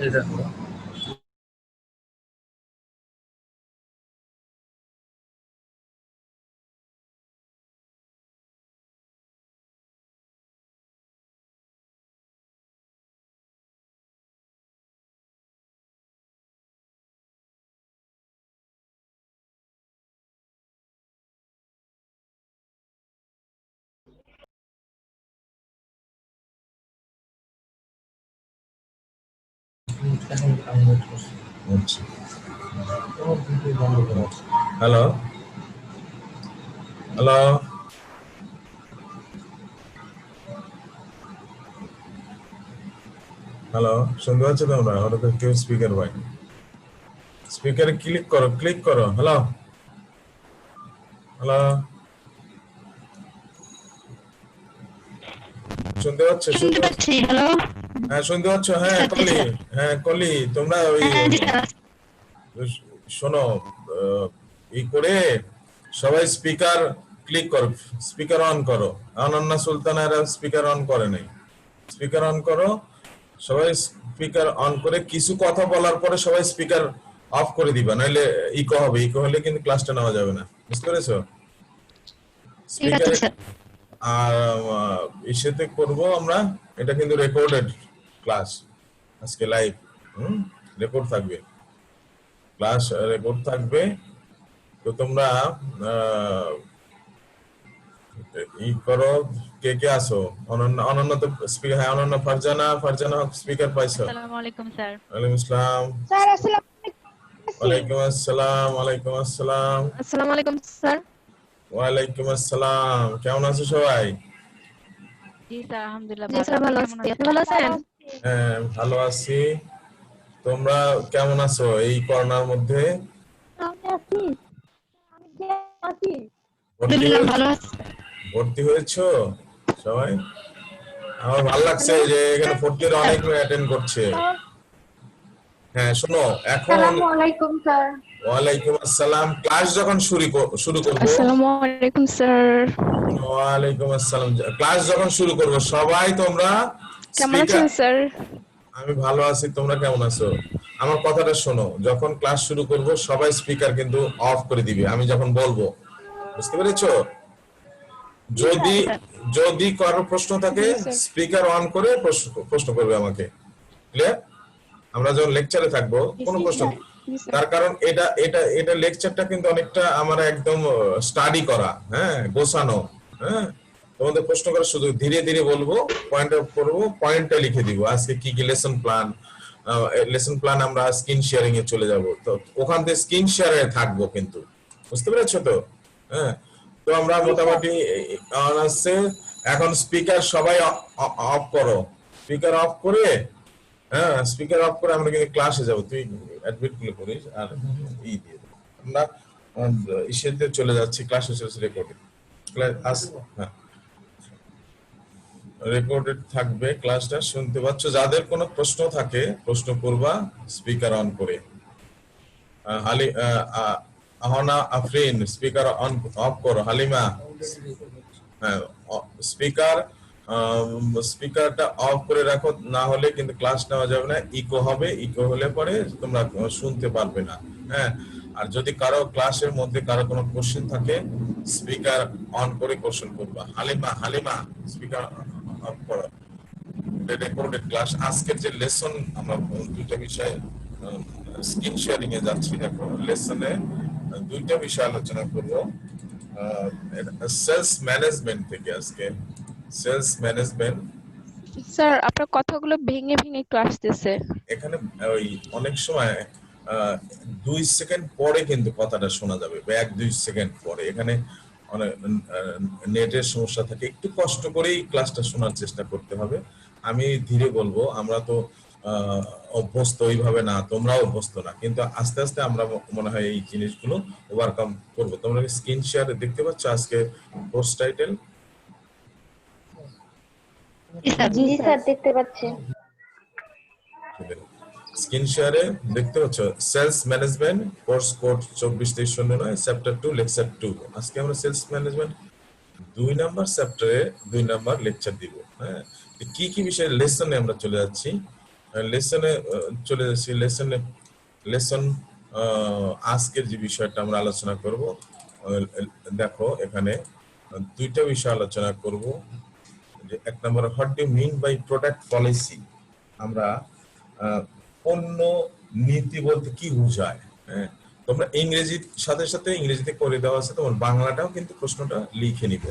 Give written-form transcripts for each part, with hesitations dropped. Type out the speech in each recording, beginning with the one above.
এই দেখো hello hello hello শুনতে পাচ্ছ তোমরা? ওটা তো কেউ স্পিকার ভাই, স্পিকারে ক্লিক করো। হ্যালো হ্যালো শুনতে পাচ্ছ? শুনতে পাচ্ছি। হ্যালো, হ্যাঁ শুনতে পাচ্ছ? হ্যাঁ কলি, হ্যাঁ কলি তোমরা ওই শোনো, ই করে সবাই স্পিকার ক্লিক করো, স্পিকার অন করো। অনন্যা সুলতানারা স্পিকার অন করে নাই, স্পিকার অন করো। সবাই স্পিকার অন করে কিছু কথা বলার পরে সবাই স্পিকার অফ করে দিবা, নাহলে ইকো হবে। ইকো হলে কিন্তু ক্লাসটা নেওয়া যাবে না, বুঝতে পেরেছো? ঠিক আছে স্পিকারে স্যার। আর ইসেতে করব আমরা, এটা কিন্তু রেকর্ডেড ক্লাস, আজকে লাইভ রেকর্ড থাকবে, ক্লাস রেকর্ড থাকবে। তো তোমরা ই করো, কে কে আসো? অনন্য, অনন্য তো স্পিকার, হ্যাঁ অনন্য, ফারজানা, ফারজানা স্পিকার পাইছো? আসসালামু আলাইকুম স্যার। ওয়ালাইকুম আসসালাম। স্যার আসসালামু ওয়ালাইকুম আসসালাম। ওয়ালাইকুম আসসালাম। আসসালামু আলাইকুম স্যার। ওয়ালাইকুম আসসালাম। কেমন আছো সবাই? জি স্যার, আলহামদুলিল্লাহ জি ভালো। স্যার ভালো আপনি আছি, কেমন আপনি ভালো আছেন? হ্যাঁ ভালো আছি। তোমরা কেমন আছো এই করোনার মধ্যে? আমি আছি, আমি যে আছি। ভর্তি আলহামদুলিল্লাহ হয়েছ, ভালো আছি। ভর্তি হয়েছো সবাই? আমার ভালো লাগছে যে এখানে ভর্তির অনেক অ্যাটেন্ড করছে। হ্যাঁ শোনো, এখন আসসালামু আলাইকুম স্যার। ওয়ালাইকুম আসসালাম। ক্লাস যখন শুরু করব, আসসালামু আলাইকুম স্যার। ওয়ালাইকুম আসসালাম, ক্লাস যখন শুরু করব সবাই তোমরা কেমন স্পিকার। আছেন স্যার? আমি ভালো আছি, তোমরা কেমন আছো? আমার কথাটা শোনো, যখন ক্লাস শুরু করব সবাই স্পিকার কিন্তু অফ করে দিবে আমি যখন বলবো, বুঝতে পেরেছো? যদি যদি কারো প্রশ্ন থাকে স্পিকার অন করে প্রশ্ন করবে আমাকে, ক্লিয়ার? আমরা যখন লেকচারে থাকবো কোনো প্রশ্ন, তার কারণ এটা এটা এটা লেকচারটা কিন্তু অনেকটা আমার একদম স্টাডি করা, হ্যাঁ গোছানো। হ্যাঁ তোমাদের প্রশ্ন করার সুযোগ, ধীরে ধীরে বলবো, পয়েন্ট আউট করবো, পয়েন্টটা লিখে দিব আজকে কি কি লেসন প্ল্যান আমরা স্ক্রিন শেয়ারিং এ চলে যাব, তো ওখান থেকে স্ক্রিন শেয়ারে থাকবো কিন্তু, বুঝতে পেরেছো তো? হ্যাঁ তো আমরা মোটামুটি আছে। এখন স্পিকার সবাই অফ করো, স্পিকার অফ করে, হ্যাঁ স্পিকার অফ করে আমরা কিন্তু ক্লাসে যাব। তুই অ্যাডমিট গুলো করিস আর ই দিয়ে দে। আমরা ইসেতে চলে যাচ্ছি, ক্লাসে চলছে রেকর্ডিং ক্লাস। হ্যাঁ রেকর্ডেড থাকবে ক্লাসটা, শুনতে পাচ্ছ? যাদের কোনো প্রশ্ন থাকে প্রশ্ন করবা স্পিকার অন করে। হালি Ahna Afrin speaker on of করো। হালিমা, হ্যাঁ স্পিকার স্পিকারটা অফ করে রাখো, না হলে কিন্তু ক্লাস নেওয়া যাবে না, ইকো হবে, ইকো হলে পরে তোমরা শুনতে পারবে না। হ্যাঁ আর যদি কারো ক্লাসের মধ্যে কারো কোনো কোশ্চেন থাকে স্পিকার অন করে কোশ্চেন করবা। হালিমা, হালিমা স্পিকার অফ করো। রেকর্ডেড ক্লাস, আজকের যে লেসন আমরা দুইটা বিষয় স্ক্রিন শেয়ারিং এ যাচ্ছি। দেখো লেসনে দুইটা বিষয় আলোচনা করবো, সেলস ম্যানেজমেন্ট থেকে আজকে। সেলস ম্যানেজমেন্ট, স্যার আপনার কথাগুলো ভেঙে ভেঙে একটু আসতেছে। এখানে ওই অনেক সময় 2 সেকেন্ড পরে কিন্তু কথাটা শোনা যাবে, বা 1-2 সেকেন্ড পরে। এখানে অনেক নেটের সমস্যা থাকে, একটু কষ্ট করেই ক্লাসটা শোনার চেষ্টা করতে হবে। আমি ধীরে বলবো, আমরা তো অভ্যস্ত ওইভাবে না, তোমরাও অভ্যস্ত না, কিন্তু আস্তে আস্তে আমরা মনে হয় এই জিনিসগুলো ওভারকাম করবো। তোমরা স্ক্রিন শেয়ার দেখতে পাচ্ছ আজকে কোর্স টাইটেল? জি স্যার দেখতে পাচ্ছি। স্ক্রিন শেয়ারে দেখতে পাচ্ছ sales management course code 24-2309 chapter 2 lecture 2। আজকে আমরা সেলস ম্যানেজমেন্ট 2 নাম্বার চ্যাপ্টারে 2 নাম্বার লেকচার দিব। হ্যাঁ কি কি বিষয়ে লেসনে আমরা চলে যাচ্ছি। লেসনে চলে যাচ্ছি। লেসন আজকের যে বিষয়টা আমরা আলোচনা করব, দেখো এখানে দুইটা বিষয় আলোচনা করব। যে এক নম্বর, what do mean by product policy. আমরা পণ্য নীতি বলতে কি বোঝায়। হ্যাঁ, তোমরা ইংরেজির সাথে সাথে ইংরেজিতে করে দেওয়া আছে, তোমার বাংলাটাও কিন্তু প্রশ্নটা লিখে নিবে।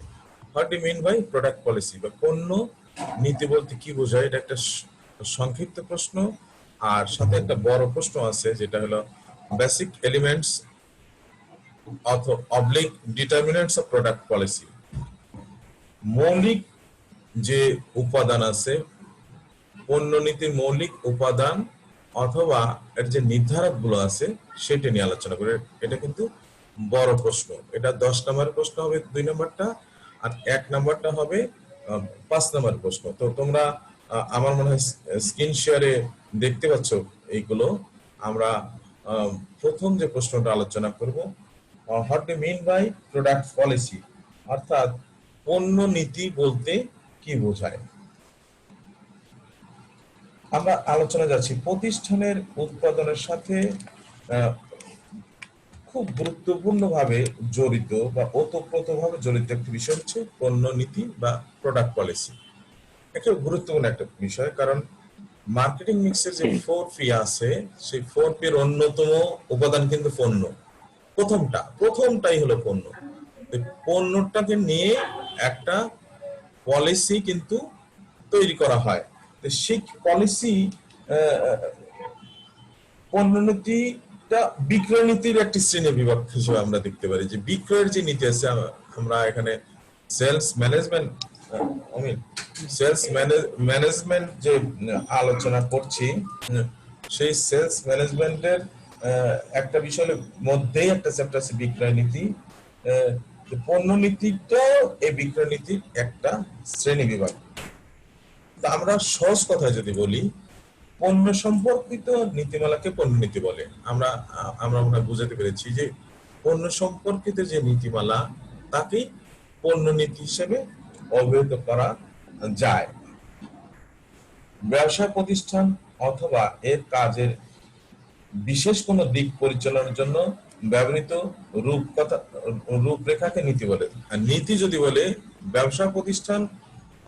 What do mean by product policy বা পণ্য নীতি বলতে কি বোঝায়, এটা একটা সংক্ষিপ্ত প্রশ্ন। আর সাথে একটা বড় প্রশ্ন আছে, যেটা হলো basic elements oblique determinants of product policy. মৌলিক যে উপাদান আছে, পণ্য নীতির মৌলিক উপাদান অথবা এর যে নির্ধারক গুলো আছে সেটা নিয়ে আলোচনা করে। এটা কিন্তু বড় প্রশ্ন। এটা 10 নম্বরের প্রশ্ন হবে 2 নম্বরটা, আর 1 নম্বরটা হবে 5 নম্বর প্রশ্ন। তো তোমরা আমার মনে হয় স্ক্রিন শেয়ারে দেখতে পাচ্ছ এইগুলো। আমরা প্রথম যে প্রশ্নটা আলোচনা করব, what do mean by product policy, অর্থাৎ পণ্য নীতি বলতে কি বোঝায়। আমরা আলোচনা যাচ্ছি প্রতিষ্ঠানের উৎপাদনের সাথে খুব গুরুত্বপূর্ণভাবে জড়িত বা ওতপ্রোতভাবে জড়িত একটি বিষয় হচ্ছে পণ্য নীতি বা প্রোডাক্ট পলিসি। একটা গুরুত্বপূর্ণ একটা বিষয়, কারণ মার্কেটিং মিক্সের যে 4P আছে, সেই 4P এর অন্যতম উপাদান কিন্তু পণ্য। প্রথমটাই হলো পণ্য। পণ্যটাকে নিয়ে একটা পলিসি কিন্তু তৈরি করা হয়। সেই পলিসি, পণ্যনীতিটা বিক্রয় নীতির একটি শ্রেণী বিভাগ হিসেবে আমরা দেখতে পারি। যে বিক্রয়ের যে নীতি আছে, আমরা এখানে সেলস ম্যানেজমেন্ট যে আলোচনা করছি, সেই সেলস ম্যানেজমেন্টের একটা বিষয়ের মধ্যেই একটা চ্যাপ্টার আছে বিক্রয় নীতি। পণ্য নীতিটাও এই বিক্রয় নীতির একটা শ্রেণী বিভাগ। তা আমরা সহজ কথায় যদি বলি, পণ্য সম্পর্কিত নীতিমালাকে পণ্য নীতি বলে। আমরা মনে হয় বুঝাতে পেরেছি যে পণ্য সম্পর্কিত যে নীতিমালা, তাকেই পণ্য নীতি হিসেবে অভিহিত করা যায়। ব্যবসা প্রতিষ্ঠান অথবা এর কাজের বিশেষ কোনো দিক পরিচালনার জন্য ব্যবহৃত রূপরেখাকে নীতি বলে। আর নীতি যদি বলে, ব্যবসা প্রতিষ্ঠান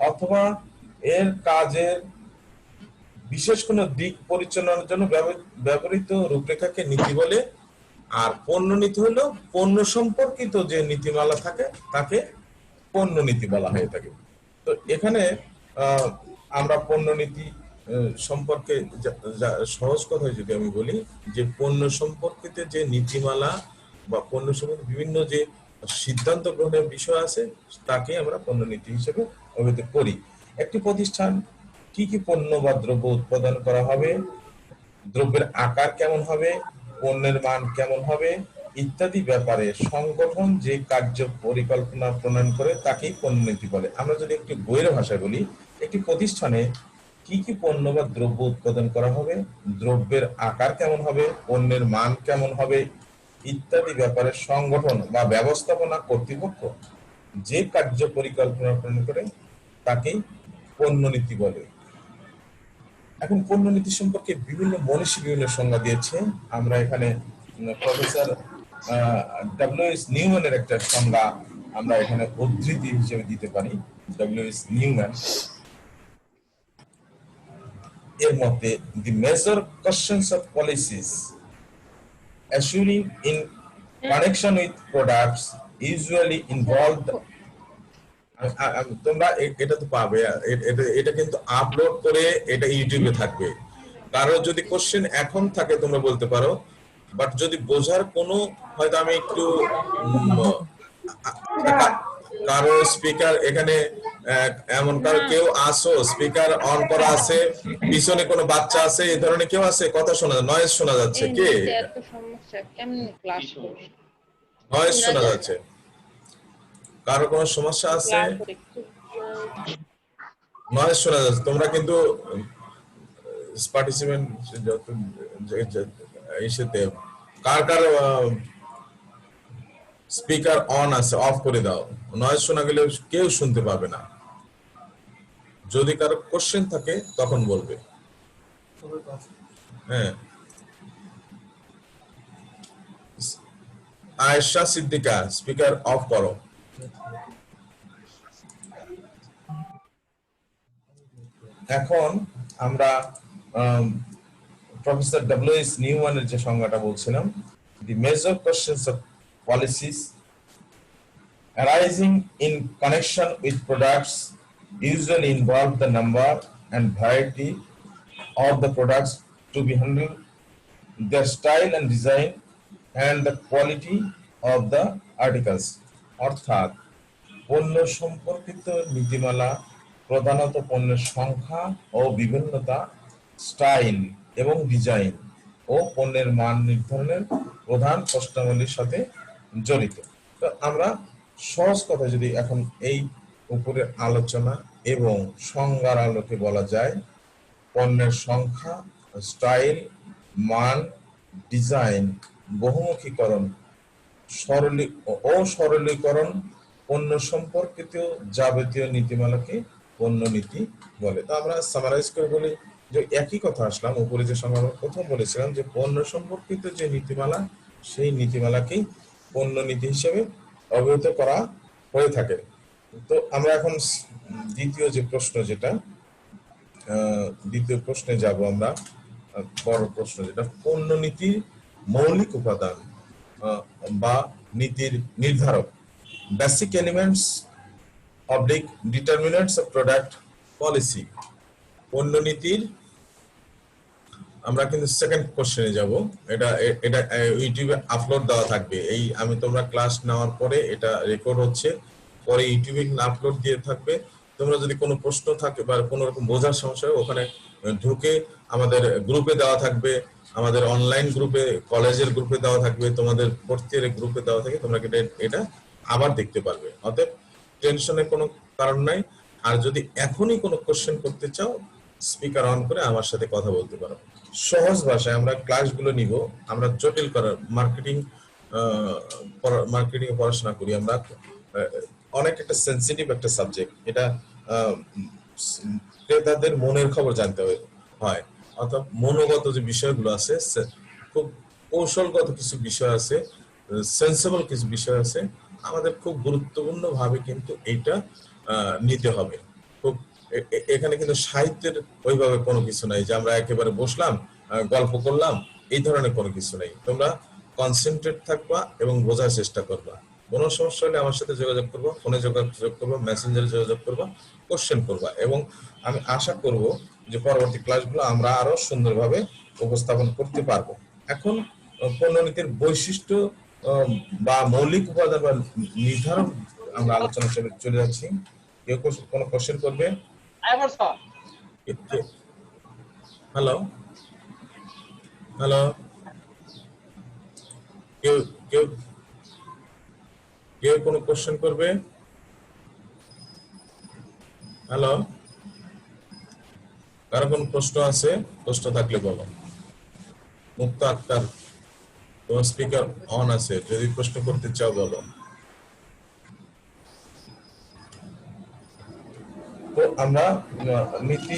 অথবা এর কাজের বিশেষ কোন দিক পরিচালনার জন্য ব্যবহৃত রূপরেখাকে নীতি বলে। আর পণ্য নীতি হলো পণ্য সম্পর্কিত যে নীতিমালা থাকে, তাকে পণ্য নীতি বলা হয়ে থাকে। তো এখানে আমরা পণ্য নীতি সম্পর্কে সহজ কথায় যদি আমি বলি, যে পণ্য সম্পর্কিত যে নীতিমালা বা পণ্য সম্পর্কিত বিভিন্ন যে সিদ্ধান্ত গ্রহণের বিষয় আছে, তাকে আমরা পণ্য নীতি হিসেবে অভিহিত করি। একটি প্রতিষ্ঠান কি কি পণ্য বা দ্রব্য উৎপাদন করা হবে, দ্রব্যের আকার কেমন হবে, পণ্যের মান কেমন হবে ইত্যাদি ব্যাপারে সংগঠন যে কার্য পরিকল্পনা প্রণয়ন করে, তাকেই পণ্য নীতি বলে। আমরা যদি একটি বইয়ের ভাষায় বলি, একটি প্রতিষ্ঠানে কি কি পণ্য বা দ্রব্য উৎপাদন করা হবে, দ্রব্যের আকার কেমন হবে, পণ্যের মান কেমন হবে ইত্যাদি ব্যাপারে সংগঠন বা ব্যবস্থাপনা কর্তৃপক্ষ যে কার্য পরিকল্পনা প্রণয়ন করে, তাকেই পণ্য নীতি বলে। এখন পণ্য নীতি সম্পর্কে বিভিন্ন মনীষী বিভিন্ন সংজ্ঞা দিয়েছে। আমরা এখানে প্রফেসর ডব্লিউ.এস. নিউম্যানের একটা সংজ্ঞা আমরা এখানে উদ্ধৃতি হিসেবে দিতে পারি। ডব্লিউ.এস. নিউম্যান এর মতে, the major questions of policies assuring in connection with products usually involved। তোমরা এটা তো পাবে, এটা কিন্তু আপলোড করে এটা ইউটিউবে থাকবে। কারো যদি কোশ্চেন এখন থাকে তোমরা বলতে পারো, বাট যদি বোঝার কোনো, হয়তো আমি একটু কারো স্পিকার এখানে এমন কারো কেউ আসো, স্পিকার অন করা আছে, পিছনে কোনো বাচ্চা আছে, এই ধরনের কেউ আছে, কথা শোনা নয়েজ শোনা যাচ্ছে, কে এত সমস্যা কেমন ক্লাস করব, নয়েজ শোনা যাচ্ছে, কারো কোনো সমস্যা আছে, নয়েজ শোনা যাচ্ছে। তোমরা কিন্তু পার্টিসিপেন্ট যত ইসেতে কার কার স্পিকার অন আছে অফ করে দাও, নয়েজ শোনা গেলে কেউ শুনতে পাবে না। যদি কারো কোশ্চেন থাকে তখন বলবে। হ্যাঁ, আয়েশা সিদ্দিকা স্পিকার অফ করো। এখন আমরা প্রফেসর ডব্লিউ.এস. নিউম্যানের যে সংজ্ঞাটা বলছিলাম, the major questions of policies arising in connection with products usually involve the number and variety of the products to be handled, their style and design, and the quality of the articles. অর্থাৎ পণ্য সম্পর্কিত নীতিমালা প্রধানত পণ্যের সংখ্যা ও বিভিন্নতা, style এবং design ও পণ্যের মান নির্ধারণের প্রধান প্রশ্নাবলীর সাথে জড়িত। তো আমরা সহজ কথা যদি এখন এই উপরের আলোচনা এবং সংজ্ঞার আলোকে বলা যায়, পণ্যের সংখ্যা, স্টাইল, মান, ডিজাইন, বহুমুখীকরণ, সরলীকরণ, পণ্য সম্পর্কিত যাবতীয় নীতিমালাকে পণ্য নীতি বলে। তো আমরা সামারাইজ করে বলি যে একই কথা আসলাম, উপরে যে সংজ্ঞা প্রথম বলেছিলাম যে পণ্য সম্পর্কিত যে নীতিমালা, সেই নীতিমালাকেই পণ্য নীতি হিসেবে অবহিত করা হয়ে থাকে। তো আমরা এখন দ্বিতীয় যে প্রশ্ন, যেটা দ্বিতীয় প্রশ্নে যাব আমরা, বড় প্রশ্ন যেটা পণ্য নীতির মৌলিক উপাদান বা নীতির নির্ধারক, basic elements oblique determinants of product policy. পণ্য নীতির আমরা কিন্তু সেকেন্ড কোশ্চেনে যাব। এটা এটা ইউটিউবে আপলোড দেওয়া থাকবে। এই আমি তোমরা ক্লাস নেওয়ার পরে এটা রেকর্ড হচ্ছে, পরে ইউটিউবে আপলোড দিয়ে থাকবে। তোমরা যদি কোনো প্রশ্ন থাকে বা কোনো রকম বোঝার সমস্যা হয়, ওখানে ঢুকে আমাদের গ্রুপে দেওয়া থাকবে, আমাদের অনলাইন গ্রুপে, কলেজের গ্রুপে দেওয়া থাকবে, তোমাদের ফোর্থ ইয়ারের গ্রুপে দেওয়া থাকে, তোমরা এটা আবার দেখতে পারবে। অতএব টেনশনের কোনো কারণ নাই। আর যদি এখনই কোনো কোশ্চেন করতে চাও, স্পিকার অন করে আমার সাথে কথা বলতে পারো। সহজ ভাষায় আমরা ক্লাসগুলো নিব, আমরা জটিল করার মার্কেটিং এ পড়াশোনা করি আমরা। অনেক একটা সেনসিটিভ একটা সাবজেক্ট, এটা ক্রেতাদের মনের খবর জানতে হয়, অর্থাৎ মনোগত যে বিষয়গুলো আছে, খুব কৌশলগত কিছু বিষয় আছে, সেন্সেবল কিছু বিষয় আছে, আমাদের খুব গুরুত্বপূর্ণ ভাবে কিন্তু এইটা নিতে হবে। খুব এখানে কিন্তু সাহিত্যের ওইভাবে কোনো কিছু নাই যে আমরা একেবারে বসলাম গল্প করলাম, এই ধরনের কোনো কিছু নেই। তোমরা কনসেন্ট্রেট থাকবা এবং বোঝার চেষ্টা করবা। কোনো সমস্যা হলে আমার সাথে যোগাযোগ করবো, ফোনে যোগাযোগ করবো, মেসেঞ্জারে যোগাযোগ করবা, কোশ্চেন করবা, এবং আমি আশা করব যে পরবর্তী ক্লাসগুলো আমরা আরো সুন্দরভাবে উপস্থাপন করতে পারবো। এখন পণ্যনীতির বৈশিষ্ট্য বা মৌলিক উপাদান বা নির্ধারণ আমরা আলোচনা চলে যাচ্ছি। কেউ কোনো কোশ্চেন করবে? হ্যালো হ্যালো, কেউ কেউ কেউ কোনো কোশ্চেন করবে? হ্যালো, কারো কোনো প্রশ্ন আছে? প্রশ্ন থাকলে বলো। মুক্তা আক্তার, তোমার স্পিকার অন আছে, যদি প্রশ্ন করতে চাও বলো। তো আমরা নীতি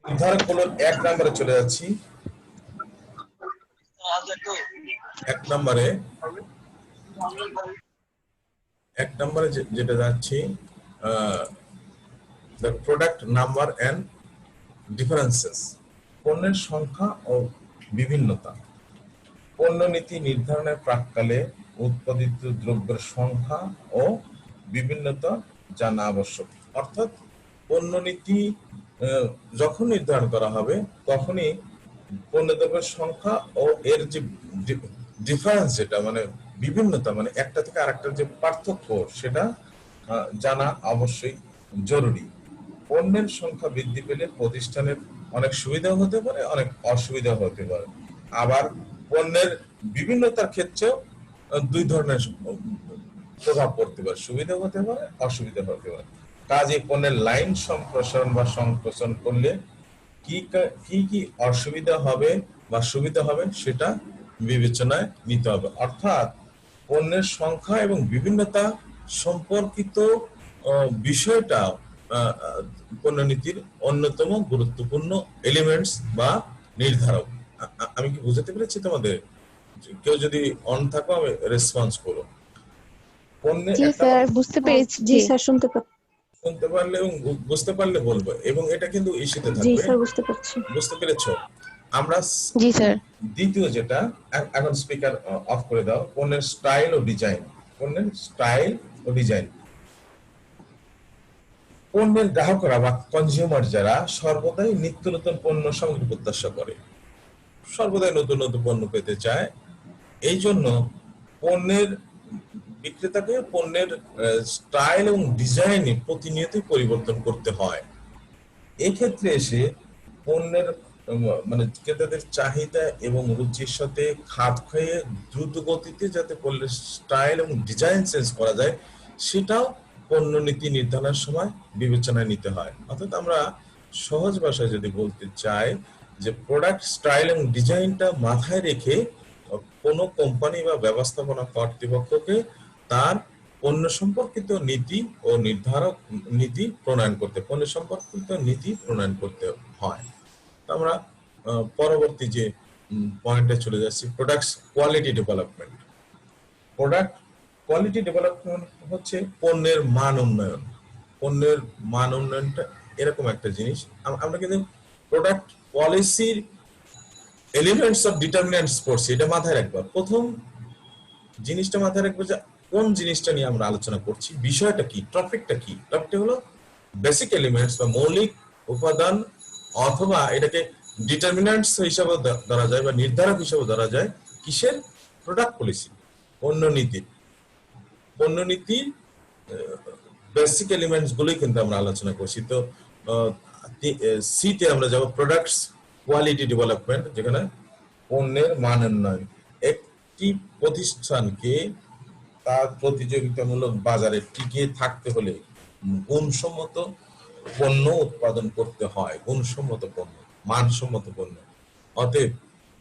নির্ধারক হলো 1 নম্বরে চলে যাচ্ছি। 1 নম্বরে যেটা যাচ্ছি, the product number and differences, পণ্যের সংখ্যা ও বিভিন্নতা। পণ্য নীতি নির্ধারণের প্রাক্কালে উৎপাদিত দ্রব্যের সংখ্যা ও বিভিন্নতা জানা আবশ্যক। অর্থাৎ পণ্য নীতি যখন নির্ধারণ করা হবে, তখনই পণ্য দ্রব্যের সংখ্যা ও এর যে ডিফারেন্স, যেটা মানে বিভিন্নতা, মানে একটা থেকে আরেকটার যে পার্থক্য, সেটা জানা অবশ্যই জরুরি। পণ্যের সংখ্যা বৃদ্ধি পেলে প্রতিষ্ঠানের অনেক সুবিধা হতে পারে, অনেক অসুবিধা হতে পারে। আবার পণ্যের বিভিন্নতার ক্ষেত্রেও 2 ধরনের প্রভাব পড়তে পারে, সুবিধা হতে পারে, অসুবিধা হতে পারে। কাজে পণ্যের লাইন সম্প্রসারণ বা সংকোচন করলে কি কি অসুবিধা হবে বা সুবিধা হবে, সেটা বিবেচনায় নিতে হবে। অর্থাৎ পণ্যের সংখ্যা এবং বিভিন্নতা সম্পর্কিত বিষয়টা পণ্যনীতির অন্যতম গুরুত্বপূর্ণ এলিমেন্টস বা নির্ধারক। আমি কি বুঝাতে পেরেছি তোমাদের? কেউ যদি অন থাকো আমি রেসপন্স করো। পণ্যের জি একটা স্যার, বুঝতে পেরেছি। জি স্যার, শুনতে পাচ্ছি। শুনতে পারলে এবং বুঝতে পারলে বলবো, এবং এটা কিন্তু ইস্যুতে জি থাকবে। স্যার, বুঝতে পারছি। বুঝতে পেরেছো? আমরা জি স্যার। দ্বিতীয় যেটা, এখন স্পিকার অফ করে দাও, পণ্যের স্টাইল ও ডিজাইন। পণ্যের স্টাইল ও ডিজাইন। পণ্যের গ্রাহকরা বা কনজিউমার যারা সর্বদাই নিত্য নতুন পণ্য সামগ্রী প্রত্যাশা করে, সর্বদাই নতুন নতুন পণ্য পেতে চায়। এই জন্য পণ্যের বিক্রেতাকে পণ্যের স্টাইল এবং ডিজাইনে প্রতিনিয়তই পরিবর্তন করতে হয়। এক্ষেত্রে এসে পণ্যের মানে ক্রেতাদের চাহিদা এবং রুচির সাথে খাপ খাইয়ে দ্রুত গতিতে যাতে পণ্যের স্টাইল এবং ডিজাইন চেঞ্জ করা যায়, সেটাও পণ্য নীতি নির্ধারণের সময় বিবেচনায় নিতে হয়। অর্থাৎ আমরা সহজ ভাষায় যদি বলতে চাই যে প্রোডাক্ট স্টাইল এবং ডিজাইনটা মাথায় রেখে কোনো কোম্পানি বা ব্যবস্থাপনা কর্তৃপক্ষকে তার পণ্য সম্পর্কিত নীতি ও নির্ধারক নীতি প্রণয়ন করতে, পণ্য সম্পর্কিত নীতি প্রণয়ন করতে হয়। আমরা পরবর্তী যে পয়েন্টে চলে যাচ্ছি, products quality development. Product quality development হচ্ছে পণ্যের মান উন্নয়ন। পণ্যের মান উন্নয়নটা এরকম একটা জিনিস, আমরা কিন্তু প্রোডাক্ট পলিসির এলিমেন্টস অফ ডিটারমিনেন্টস পড়ছি, এটা মাথায় রাখবা। প্রথম জিনিসটা মাথায় রাখবে যে কোন জিনিসটা নিয়ে আমরা আলোচনা করছি, বিষয়টা কি, টপিকটা কি। টপিকটা হলো বেসিক এলিমেন্টস বা মৌলিক উপাদান, অথবা এটাকে ডিটারমিনেন্টস হিসাবে ধরা যায় বা নির্ধারক হিসাবে ধরা যায় কিসের? প্রোডাক্ট পলিসি, পণ্য নীতি। পণ্য নীতির বেসিক এলিমেন্টস গুলোই কিন্তু আমরা আলোচনা করছি। তো সিতে আমরা যাব প্রোডাক্টস কোয়ালিটি ডেভেলপমেন্ট, যেখানে পণ্যের মান উন্নয়ন। একটি প্রতিষ্ঠানকে তার প্রতিযোগিতামূলক বাজারে টিকে থাকতে হলে গুণসম্মত পণ্য উৎপাদন করতে হয়, গুণসম্মত পণ্য, মানসম্মত পণ্য। অতএব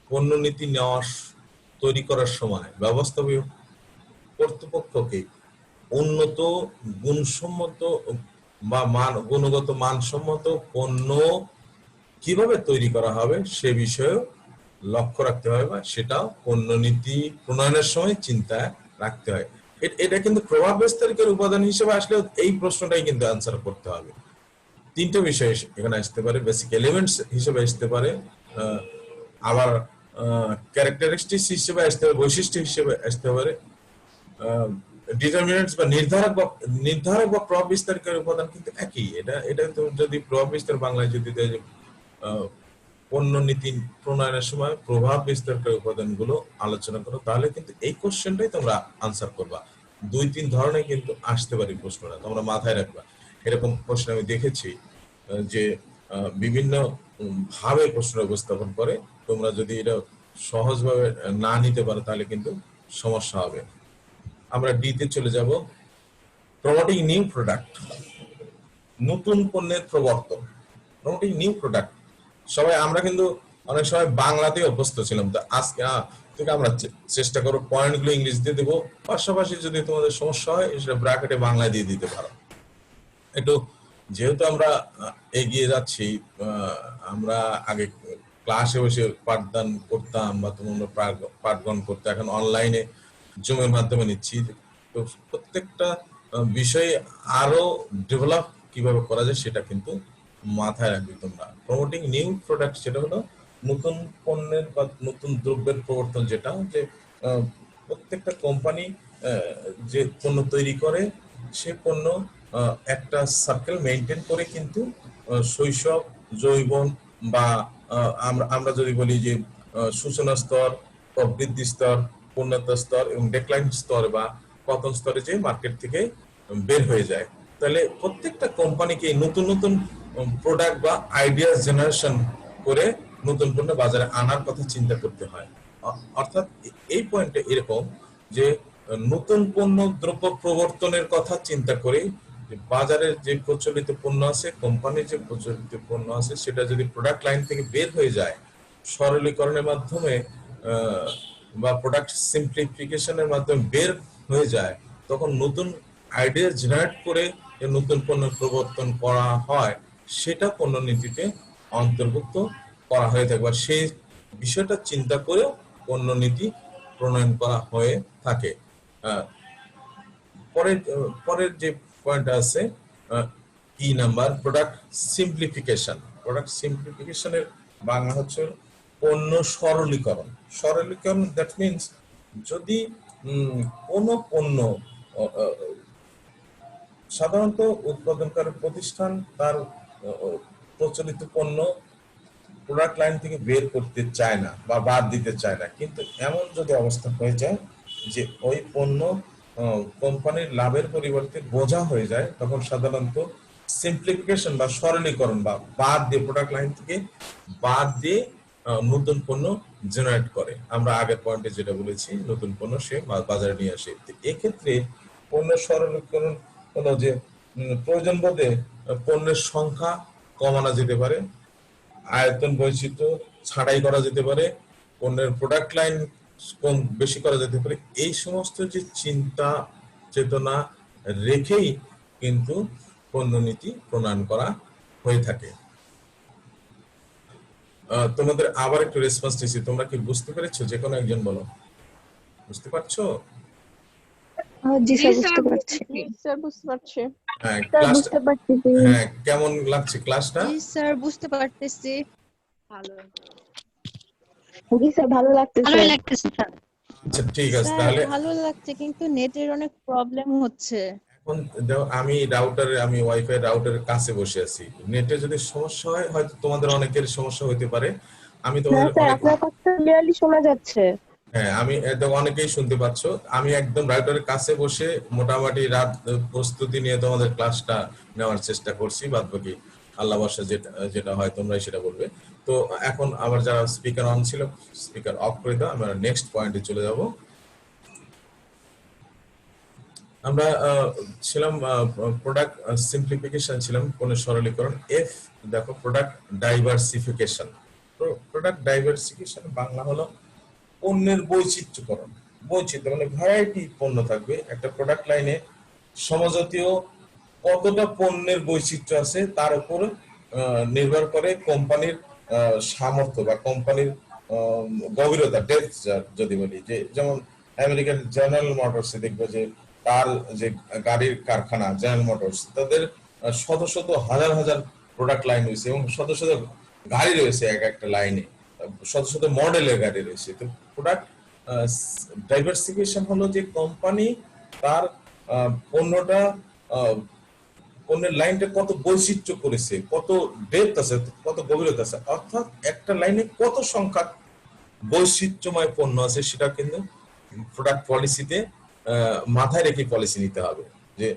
পণ্য নীতি তৈরি করার সময় ব্যবস্থাপক কর্তৃপক্ষকে উন্নত গুণসম্মত বা গুণগত মানসম্মত পণ্য কিভাবে তৈরি করা হবে সে বিষয়েও লক্ষ্য রাখতে হয়, বা সেটাও পণ্য নীতি প্রণয়নের সময় চিন্তায় রাখতে হয়। এটা কিন্তু প্রভাব বিস্তারকের উপাদান হিসেবে আসলেও এই প্রশ্নটাই কিন্তু আনসার করতে হবে। তিনটে বিষয় এখানে আসতে পারে, বেসিক এলিমেন্টস হিসেবে আসতে পারে, আবার ক্যারেক্টারিস্টিক্স হিসেবে আসতে পারে, বৈশিষ্ট্য হিসেবে আসতে পারে, ডিটারমিনেন্টস বা নির্ধারক বা প্রভাব বিস্তারকের উপাদান কিন্তু একই। এটা তো যদি প্রভাব বিস্তার বাংলায় যদি দেয় যে পণ্য নীতি প্রণয়নের সময় প্রভাব বিস্তারকারী উপাদানগুলো আলোচনা করো, তাহলে কিন্তু এই কোশ্চেনটাই তোমরা আনসার করবা। 2-3 ধরনের কিন্তু আসতে পারে প্রশ্নটা, তোমরা মাথায় রাখবা। এরকম প্রশ্ন আমি দেখেছি যে বিভিন্ন ভাবে প্রশ্ন উপস্থাপন করে। তোমরা যদি এটা সহজভাবে না নিতে পারো তাহলে কিন্তু সমস্যা হবে। আমরা ডিতে চলে যাব, প্রমোটিং নিউ প্রোডাক্ট, নতুন পণ্যের প্রবর্তন। প্রমোটিং নিউ প্রোডাক্ট, সবাই আমরা কিন্তু অনেক সময় বাংলাতে অভ্যস্ত ছিলাম, তো আজকে থেকে আমরা চেষ্টা করব পয়েন্টগুলো ইংলিশ দিয়ে দেবো, পাশাপাশি যদি তোমাদের সমস্যা হয় সেটা ব্র্যাকেটে বাংলায় দিয়ে দিতে পারো। একটু যেহেতু আমরা এগিয়ে যাচ্ছি, আমরা আগে ক্লাসে বসে পাঠদান করতাম বা তোমরা পাঠগ্রহণ করতে, এখন অনলাইনে জুমের মাধ্যমে নিচ্ছি। তো প্রত্যেকটা বিষয়ে আরো ডেভেলপ কিভাবে করা যায় সেটা কিন্তু মাথায় রাখবে তোমরা। প্রমোটিং নিউ প্রোডাক্ট, সেটা হলো নতুন পণ্যের বা নতুন দ্রব্যের প্রবর্তন, যেটা যে প্রত্যেকটা কোম্পানি যে পণ্য তৈরি করে সে পণ্য একটা সার্কেল মেনটেন করে কিন্তু শৈশব, যৌবন বা আমরা যদি বলি যে সূচনা স্তর, প্রবৃদ্ধি স্তর, পূর্ণতা স্তর এবং ডেক্লাইন স্তর বা পতন স্তরে যে মার্কেট থেকে বের হয়ে যায়, তাহলে প্রত্যেকটা কোম্পানিকে নতুন নতুন প্রোডাক্ট বা আইডিয়া জেনারেশন করে নতুন পণ্য বাজারে আনার কথা চিন্তা করতে হয়। অর্থাৎ এই পয়েন্টে এরকম যে নতুন পণ্য দ্রব্য প্রবর্তনের কথা চিন্তা করে বাজারের যে প্রচলিত পণ্য আছে, কোম্পানির যে প্রচলিত পণ্য আছে, সেটা যদি প্রোডাক্ট লাইন থেকে বের হয়ে যায় সরলীকরণের মাধ্যমে বা প্রোডাক্ট সিম্পলিফিকেশনের মাধ্যমে বের হয়ে যায়, তখন নতুন আইডিয়া জেনারেট করে যে নতুন পণ্য প্রবর্তন করা হয় সেটা পণ্য নীতিতে অন্তর্ভুক্ত করা হয়ে থাকে, বা সেই বিষয়টা চিন্তা করে পণ্য নীতি প্রণয়ন করা হয়ে থাকে। পরের যে পয়েন্ট আছে ই নাম্বার, প্রোডাক্ট সিম্পলিফিকেশন। প্রোডাক্ট সিম্পলিফিকেশনের বাংলা হচ্ছে পণ্য সরলীকরণ। সরলীকরণ দ্যাট মিনস যদি কোনো পণ্য সাধারণত উৎপাদনকারী প্রতিষ্ঠান তার প্রচলিত পণ্য প্রোডাক্ট লাইন থেকে বের করতে চায় না বা বাদ দিতে চায় না, কিন্তু এমন যদি অবস্থা হয়ে যায় যে ওই পণ্য কোম্পানির লাভের পরিবর্তে বোঝা হয়ে যায়, তখন সাধারণত সিম্পলিফিকেশন বা সরলীকরণ বা বাদ দিয়ে, প্রোডাক্ট লাইন থেকে বাদ দিয়ে নতুন পণ্য জেনারেট করে। আমরা আগের পয়েন্টে যেটা বলেছি, নতুন পণ্য সে বাজারে নিয়ে আসে। এক্ষেত্রে পণ্য সরলীকরণ হলো যে প্রয়োজন বোধে পণ্যের সংখ্যা কমানো যেতে পারে, আয়তন বৈচিত্র্য ছাড়াই করা যেতে পারে, পণ্যের প্রোডাক্ট লাইন কম বেশি করা যেতে পারে। এই সমস্ত যে চিন্তা চেতনা রেখেই কিন্তু পণ্য নীতি প্রণয়ন করা হয়ে থাকে। তোমাদের আবার একটু রেসপন্স দিচ্ছি, তোমরা কি বুঝতে পেরেছো? যে কোনো একজন বলো, বুঝতে পারছো? জি স্যার, বুঝতে পারছি। স্যার বুঝতে পারছি। হ্যাঁ, স্যার ক্লাসটা বুঝতে পারছি। হ্যাঁ, কেমন লাগছে ক্লাসটা? জি স্যার, বুঝতে পারতেছি। ভালো। জি স্যার, ভালো লাগতেছে। ভালোই লাগতেছে স্যার। আচ্ছা ঠিক আছে, স্যার তাহলে ভালো লাগছে, কিন্তু নেটের অনেক প্রবলেম হচ্ছে। এখন আমি আমি ওয়াইফাই রাউটারের কাছে বসে আছি। নেটে যদি সমস্যা হয়, হয়তো তোমাদের অনেকের সমস্যা হতে পারে। আমি না তোমাদের স্যার, অনেক আপনার কথা ক্লিয়ারলি শোনা যাচ্ছে। হ্যাঁ, আমি অনেকেই শুনতে পাচ্ছ। আমি একদম রাউটারের কাছে বসে মোটামুটি রাত প্রস্তুতি নিয়ে তোমাদের ক্লাসটা নেওয়ার চেষ্টা করছি। বাদ বাকি আল্লাহ ভরসা, যেটা যেটা হয় তোমরাই সেটা বলবে। তো এখন আবার যারা স্পিকার অন ছিল, স্পিকার অফ করে দাও, আমরা নেক্সট পয়েন্টে চলে যাব। আমরা ছিলাম প্রোডাক্ট সিম্পলিফিকেশন, ছিলাম পণ্যের সরলীকরণ। এফ দেখো, product diversification. Product diversification Bangla হলো পণ্যের বৈচিত্র্যকরণ। বৈচিত্র্য মানে ভ্যারাইটি পণ্য থাকবে একটা প্রোডাক্ট লাইনে। সমজাতীয় কতটা পণ্যের বৈচিত্র্য আছে তার উপর নির্ভর করে কোম্পানির সামর্থ্য বা কোম্পানির গভীরতা, ডেপথ যদি বলি। যে যেমন আমেরিকান জেনারেল মোটরসে দেখবে যে তার যে গাড়ির কারখানা জেনারেল মোটরস, তাদের শত শত হাজার হাজার প্রোডাক্ট লাইন রয়েছে এবং শত শত গাড়ি রয়েছে এক একটা লাইনে, শত শত মডেলের গাড়ি রয়েছে। তো প্রোডাক্ট ডাইভার্সিফিকেশন হলো যে কোম্পানি তার পণ্যটা পণ্যের লাইনটা কত বৈচিত্র্য করেছে, কত ডেপথ আছে, কত গভীরতা আছে, অর্থাৎ একটা লাইনে কত সংখ্যা বৈচিত্র্যময় পণ্য আছে, সেটা কিন্তু প্রোডাক্ট পলিসিতে মাথায় রেখে পলিসি নিতে হবে। যে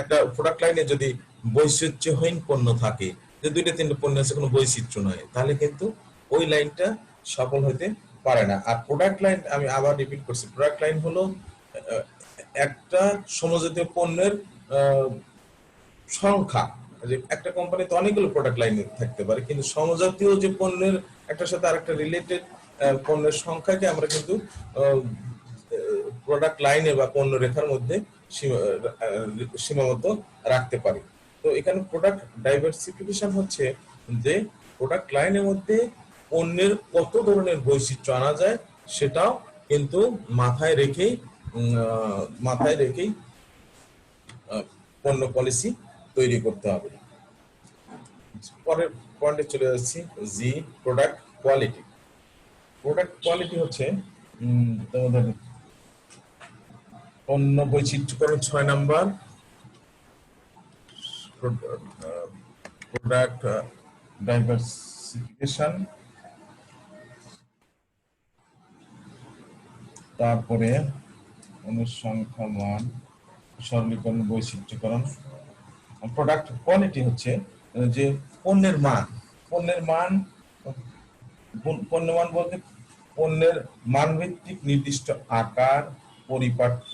একটা প্রোডাক্ট লাইনে যদি বৈচিত্র্যহীন পণ্য থাকে, যে দুইটা তিনটা পণ্য আছে, কোনো বৈচিত্র্য নয়, তাহলে কিন্তু ওই লাইনটা সফল হতে পারে না। আর প্রোডাক্ট লাইন, আমি আবার রিপিট করছি, প্রোডাক্ট লাইন হলো একটা সমজাতীয় পণ্যের সংখ্যা। যে একটা কোম্পানিতে অনেকগুলো প্রোডাক্ট লাইন থাকতে পারে, কিন্তু সমজাতীয় যে পণ্যের একটার সাথে আরেকটা রিলেটেড পণ্যের সংখ্যাকে আমরা কিন্তু প্রোডাক্ট লাইনে বা পণ্য রেখার মধ্যে সীমাবদ্ধ রাখতে পারি। তো এখানে প্রোডাক্ট ডাইভার্সিফিকেশন হচ্ছে যে প্রোডাক্ট লাইনের মধ্যে পণ্যের কত ধরনের বৈচিত্র্য আনা যায়, সেটাও কিন্তু মাথায় রেখেই পণ্য পলিসি তৈরি করতে হবে। পরের পয়েন্টে চলে যাচ্ছি, জি, প্রোডাক্ট কোয়ালিটি। প্রোডাক্ট কোয়ালিটি হচ্ছে তোমাদের পণ্য বৈচিত্র্যকরণ 6 নাম্বার। প্রোডাক্ট ডাইভার্সিফিকেশন, তারপরে অনুসংখ্যা মান, সরলীকরণ, বৈচিত্র্যকরণ। প্রোডাক্ট কোয়ালিটি হচ্ছে যে পণ্যের মান। পণ্যের মান বলতে পণ্যের মানভিত্তিক নির্দিষ্ট আকার, পরিপাট্য,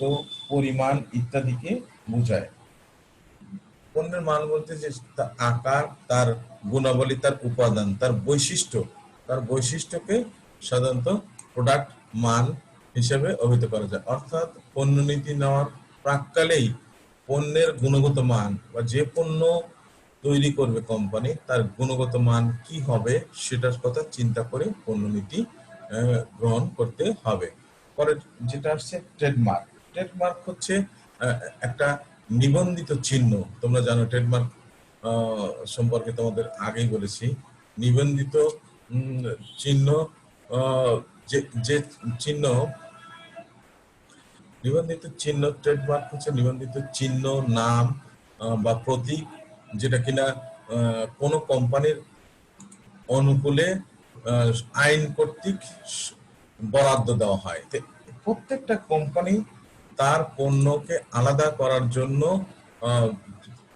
পরিমাণ ইত্যাদিকে বোঝায়। পণ্যের মান বলতে যে আকার, তার গুণাবলী, তার উপাদান, তার বৈশিষ্ট্যকে সাধারণত প্রোডাক্ট মান হিসেবে অভিহিত করা যায়। অর্থাৎ পণ্য নীতি নেওয়ার প্রাক্কালেই পণ্যের গুণগত মান বা যে পণ্য তৈরি করবে কোম্পানি তার গুণগত মান কি হবে সেটার কথা চিন্তা করে পণ্য নীতি গ্রহণ করতে হবে। পরে যেটা আসছে ট্রেডমার্ক। ট্রেডমার্ক হচ্ছে একটা নিবন্ধিত চিহ্ন। তোমরা জানো ট্রেডমার্ক সম্পর্কে তোমাদের আগেই বলেছি। নিবন্ধিত চিহ্ন, যে যে চিহ্ন, নিবন্ধিত চিহ্ন, ট্রেডমার্ক হচ্ছে নিবন্ধিত চিহ্ন, নাম বা প্রতীক, যেটা কিনা কোনো কোম্পানির অনুকূলে আইন কর্তৃক বরাদ্দ দেওয়া হয়। প্রত্যেকটা কোম্পানি তার পণ্যকে আলাদা করার জন্য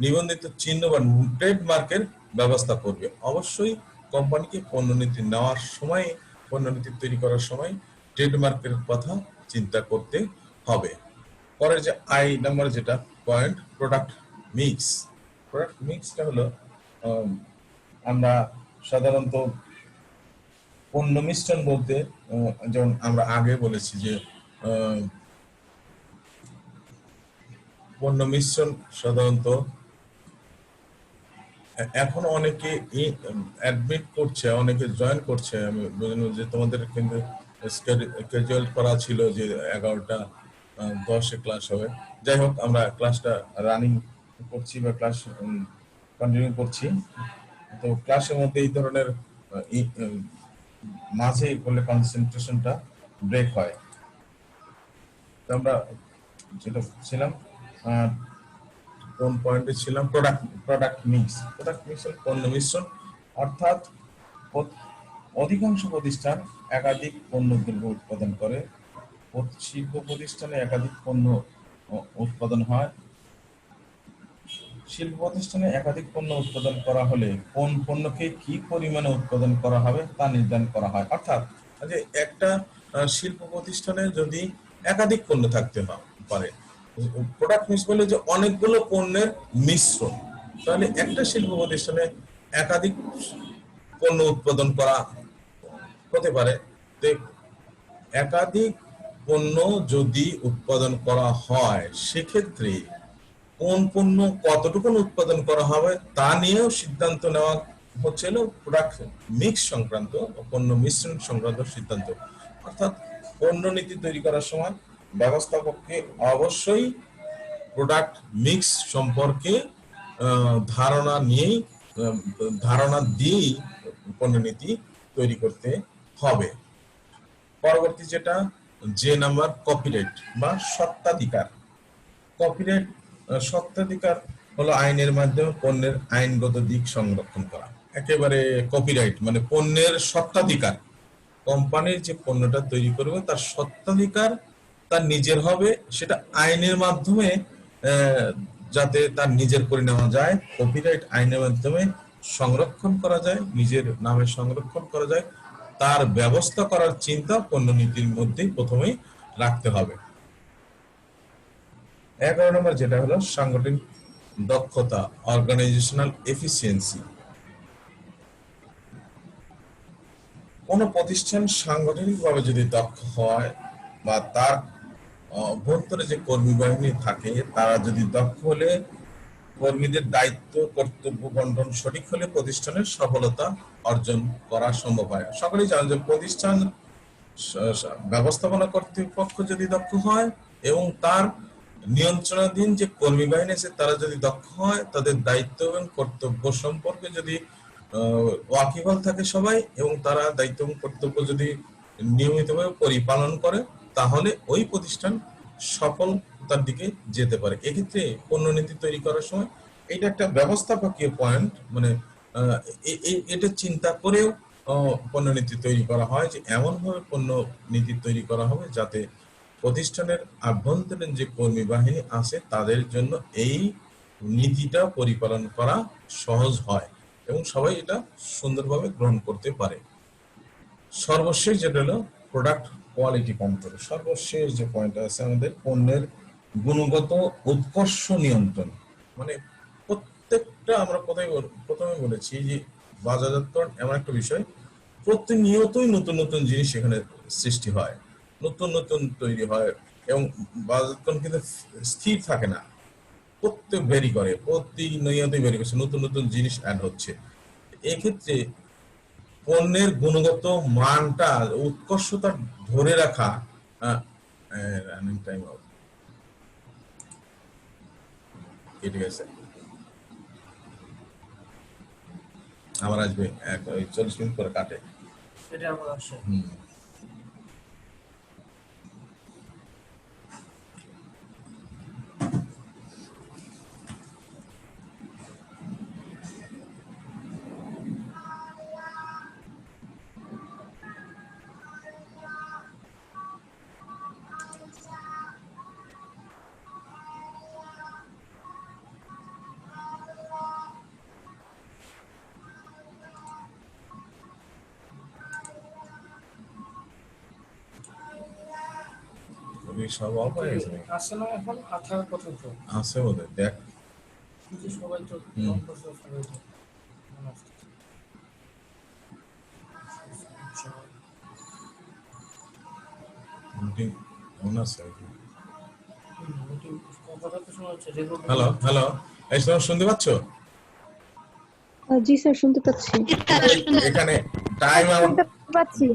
নিবন্ধিত চিহ্ন বা ট্রেডমার্কের ব্যবস্থা করবে। অবশ্যই কোম্পানিকে পণ্যনীতি নেওয়ার সময়, পণ্যনীতি তৈরি করার সময় ট্রেডমার্কের কথা চিন্তা করতে হবে। পরের যে আই নাম্বার যেটা পয়েন্ট, প্রোডাক্ট মিক্স। প্রোডাক্ট মিক্সটা হলো আমরা সাধারণত পণ্য মিশ্রণ বলতে, যেমন আমরা আগে বলেছি যে পণ্য মিশ্রণ সাধারণত এখন অনেকে অ্যাডমিট করছে, অনেকে জয়েন করছে। আমি বুঝলাম যে তোমাদের কিন্তু ক্যাজুয়াল করা ছিল যে 11টা 10-এ ক্লাস হবে। যাই হোক, আমরা ক্লাসটা রানিং করছি বা ক্লাস কন্টিনিউ করছি। তো ক্লাসের মধ্যে এই ধরনের মাঝে করলে কনসেন্ট্রেশনটা ব্রেক হয়। তো আমরা যেটা ছিলাম, কোন পয়েন্টে ছিলাম, প্রোডাক্ট মিক্স। প্রোডাক্ট মিক্স হল পণ্য মিশ্রণ, অর্থাৎ অধিকাংশ প্রতিষ্ঠান একাধিক পণ্য দ্রব্য উৎপাদন করে। শিল্প প্রতিষ্ঠানে একাধিক পণ্য উৎপাদন হয়। শিল্প প্রতিষ্ঠানে একাধিক পণ্য উৎপাদন করা হলে কোন পণ্যকে কি পরিমাণে উৎপাদন করা হবে তা নির্ধারণ করা হয়। অর্থাৎ যে একটা শিল্প প্রতিষ্ঠানে যদি একাধিক পণ্য থাকতে পারে, প্রোডাক্ট মিক্স বলে যে অনেকগুলো পণ্যের মিশ্রণ, তাহলে একটা শিল্প প্রতিষ্ঠানে একাধিক পণ্য উৎপাদন করা হতে পারে। একাধিক পণ্য যদি উৎপাদন করা হয়, সেক্ষেত্রে কোন পণ্য কতটুকু উৎপাদন করা হবে তা নিয়েও সিদ্ধান্ত নেওয়া হচ্ছিল প্রোডাক্ট মিক্স সংক্রান্ত, পণ্য মিশ্রণ সংক্রান্ত সিদ্ধান্ত। অর্থাৎ পণ্য নীতি তৈরি করার সময় ব্যবস্থাপককে অবশ্যই প্রোডাক্ট মিক্স সম্পর্কে ধারণা দিয়েই পণ্য নীতি তৈরি করতে হবে। পরবর্তী যেটা যে নাম্বার, কপিরাইট বা স্বত্বাধিকার। কপিরাইট স্বত্বাধিকার হলো আইনের মাধ্যমে পণ্যের আইনগত দিক সংরক্ষণ করা। একেবারে কপিরাইট মানে পণ্যের স্বত্বাধিকার। কোম্পানির যে পণ্যটা তৈরি করবে তার স্বত্বাধিকার তার নিজের হবে, সেটা আইনের মাধ্যমে যাতে তার নিজের করে নেওয়া যায়। কপিরাইট আইনের মাধ্যমে সংরক্ষণ করা যায়, নিজের নামে সংরক্ষণ করা যায়, তার ব্যবস্থা করার চিন্তা পণ্য নীতির মধ্যেই প্রথমেই রাখতে হবে। 11 নম্বর যেটা হলো সাংগঠনিক দক্ষতা, অর্গানাইজেশনাল এফিসিয়েন্সি। কোন প্রতিষ্ঠান সাংগঠনিকভাবে যদি দক্ষ হয় বা তার অভ্যন্তরে যে কর্মী বাহিনী থাকে তারা যদি দক্ষ হলে, কর্মীদের দায়িত্ব কর্তব্য বন্টন সঠিক হলে প্রতিষ্ঠানের সফলতা অর্জন করা সম্ভব হয়। সকলেই জানেন যে প্রতিষ্ঠান ব্যবস্থাপনা কর্তৃপক্ষ যদি দক্ষ হয় এবং তার নিয়ন্ত্রণাধীন যে কর্মী বাহিনী আছে তারা যদি দক্ষ হয়, তাদের দায়িত্ব এবং কর্তব্য সম্পর্কে যদি ওয়াকিবহাল থাকে সবাই, এবং তারা দায়িত্ব এবং কর্তব্য যদি নিয়মিতভাবে পরিপালন করে, তাহলে ওই প্রতিষ্ঠান সফলতার দিকে যেতে পারে। এক্ষেত্রে পণ্য নীতি তৈরি করার সময় এটা একটা ব্যবস্থাপকীয় পয়েন্ট, মানে এটা চিন্তা করেও পণ্য নীতি তৈরি করা হয় যে এমন ভাবে পণ্য নীতি তৈরি করা হবে যাতে প্রতিষ্ঠানের আভ্যন্তরীণ যে কর্মী বাহিনী আছে তাদের জন্য এই নীতিটা পরিপালন করা সহজ হয় এবং সবাই এটা সুন্দরভাবে গ্রহণ করতে পারে। সর্বশেষ যেটা হলো প্রোডাক্ট কোয়ালিটি কন্ট্রোল। সর্বশেষ যে পয়েন্ট আছে আমাদের, পণ্যের গুণগত উৎকর্ষ নিয়ন্ত্রণ। মানে প্রত্যেকটা, আমরা প্রথমে বলেছি যে বাজারজাতকরণ এমন একটা বিষয়, প্রতিনিয়তই নতুন নতুন জিনিস এখানে সৃষ্টি হয়, নতুন নতুন তৈরি হয় এবং বাজারজাতকরণ কিন্তু স্থির থাকে না। প্রত্যেক ভেরি করে, প্রতিনিয়তই ভেরি করছে, নতুন নতুন জিনিস অ্যাড হচ্ছে। এক্ষেত্রে পণ্যের গুণগত মানটা, উৎকর্ষতা ধরে রাখা, রানিং টাইম আউট কেটে গেছে, আবার আসবে 40 মিনিট পরে কাটে। এটা আমার আসে। হুম। সব অল্প হয়ে গেছে নাকি? আসে না এখন 18 পর্যন্ত। আছে বোধহয়, দেখ। কিন্তু সবাই তো হুম। কম করছে, সবাই তো মনে আসছে। মিটিং মনে আছে। মিটিং কথা তো শোনা যাচ্ছে, রেকর্ড হ্যালো হ্যালো, এই শোনো, শুনতে পাচ্ছ? জি স্যার, শুনতে পাচ্ছি। এখানে টাইম আউট শুনতে পাচ্ছি।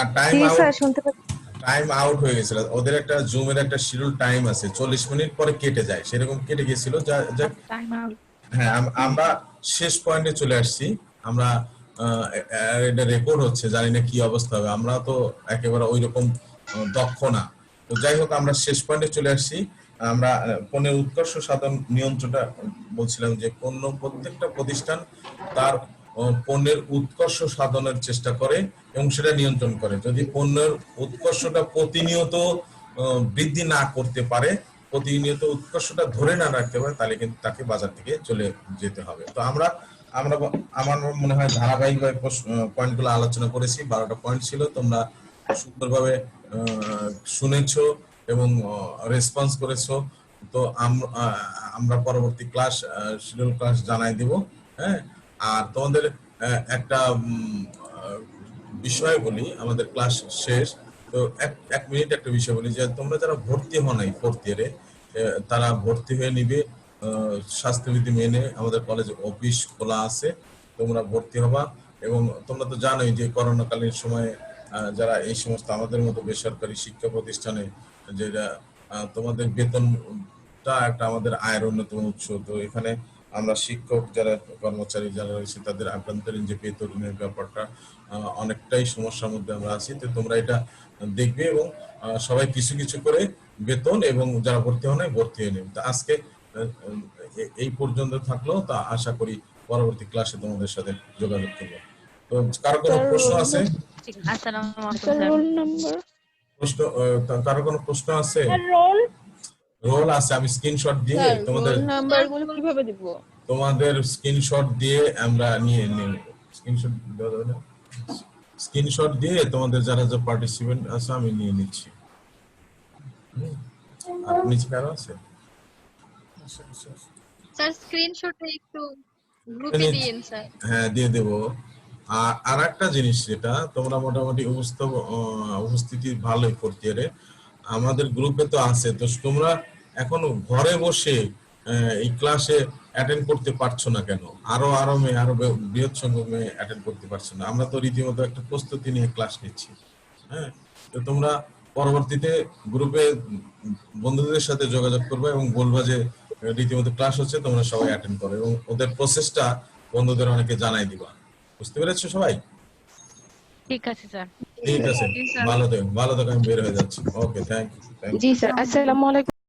আর টাইম জি আউট, স্যার, শুনতে পাচ্ছি। টাইম আউট হয়ে গেছিল। ওদের একটা জুমের একটা শিডিউল টাইম আছে, 40 মিনিট পরে কেটে যায়, সেরকম কেটে গেছিল। Time out. হ্যাঁ, আমরা শেষ পয়েন্টে চলে আসছি। আমরা এটা রেকর্ড হচ্ছে, জানি না কি অবস্থা হবে, আমরা তো একেবারে ওই রকম দক্ষ না। তো যাই হোক, আমরা শেষ পয়েন্টে চলে আসছি। আমরা পণ্যের উৎকর্ষ সাধন নিয়ন্ত্রণটা বলছিলাম যে প্রত্যেকটা প্রতিষ্ঠান তার পণ্যের উৎকর্ষ সাধনের চেষ্টা করে এবং সেটা নিয়ন্ত্রণ করে। যদি পণ্যের উৎকর্ষটা প্রতিনিয়ত বৃদ্ধি না করতে পারে, প্রতিনিয়ত উৎকর্ষটা ধরে না রাখতে পারে, তাহলে কিন্তু তাকে বাজার থেকে চলে যেতে হবে। তো আমরা আমার মনে হয় ধারাবাহিকভাবে পয়েন্টগুলো আলোচনা করেছি। 12টা পয়েন্ট ছিল, তোমরা সুন্দরভাবে শুনেছো এবং রেসপন্স করেছো। তো আমরা পরবর্তী ক্লাস, শিডিউল ক্লাস জানাই দিব। হ্যাঁ, আর তোমাদের একটা বিষয় বলি, আমাদের ক্লাস শেষ তো এক মিনিট একটা বিষয় বলি, যে তোমরা যারা ভর্তি হও নাই 4th ইয়ারে, তারা ভর্তি হয়ে নিবে। স্বাস্থ্যবিধি মেনে আমাদের কলেজে অফিস খোলা আছে, তোমরা ভর্তি হবা। এবং তোমরা তো জানোই যে করোনাকালীন সময়ে যারা এই সমস্ত আমাদের মতো বেসরকারি শিক্ষা প্রতিষ্ঠানে, যেটা তোমাদের বেতনটা একটা আমাদের আয়ের অন্যতম উৎস। তো এখানে আমরা শিক্ষক যারা, কর্মচারী যারা রয়েছে, তাদের আভ্যন্তরীণ যে বেতনের ব্যাপারটা অনেকটাই সমস্যার মধ্যে আমরা আছি। তো তোমরা এটা দেখবে এবং সবাই কিছু কিছু করে বেতন, এবং যারা ভর্তি হয় নাই ভর্তি হয়ে নেবে। তো আজকে এই পর্যন্ত থাকলো। তা আশা করি পরবর্তী ক্লাসে তোমাদের সাথে যোগাযোগ করবো। তো কারো কোনো প্রশ্ন আছে? আসসালামু আলাইকুম স্যার স্যার। রোল নাম্বার প্রশ্ন কারো কোনো প্রশ্ন আছে? রোল রোল আছে, আমি স্ক্রিনশট দিয়ে স্যার তোমাদের রোল নাম্বারগুলো কিভাবে দিব? তোমাদের স্ক্রিনশট দিয়ে আমরা নিয়ে নেব। স্ক্রিনশট দেওয়া যাবে না? স্ক্রিনশট দিয়ে তোমাদের যারা যা পার্টিসিপেন্ট আছে আমি নিয়ে নিচ্ছি। আর নিচে কারো আছে? স্যার স্ক্রিনশটে একটু গ্রুপে দিয়েন স্যার। হ্যাঁ, দিয়ে দেবো। আর একটা জিনিস, যেটা তোমরা মোটামুটি উপস্থিতি ভালোই 4th ইয়ারে আমাদের গ্রুপে তো আছে। তো তোমরা এখনো ঘরে বসে এই ক্লাসে অ্যাটেন্ড করতে পারছো না কেন? আরো মেয়ে, আরো বৃহৎ সংখ্যক মেয়ে অ্যাটেন্ড করতে পারছো না। আমরা তো রীতিমতো একটা প্রস্তুতি নিয়ে ক্লাস নিচ্ছি। হ্যাঁ, তো তোমরা পরবর্তীতে গ্রুপে বন্ধুদের সাথে যোগাযোগ করবে এবং বলবা যে রীতিমতো ক্লাস হচ্ছে, তোমরা সবাই অ্যাটেন্ড করো এবং ওদের প্রসেসটা বন্ধুদের অনেকে জানাই দিবা। বুঝতে পেরেছো সবাই? ঠিক আছে স্যার। ঠিক আছে, ভালো থেকো, আমি বের হয়ে যাচ্ছি। ওকে, থ্যাংক ইউ। জি স্যার, আসসালামু আলাইকুম।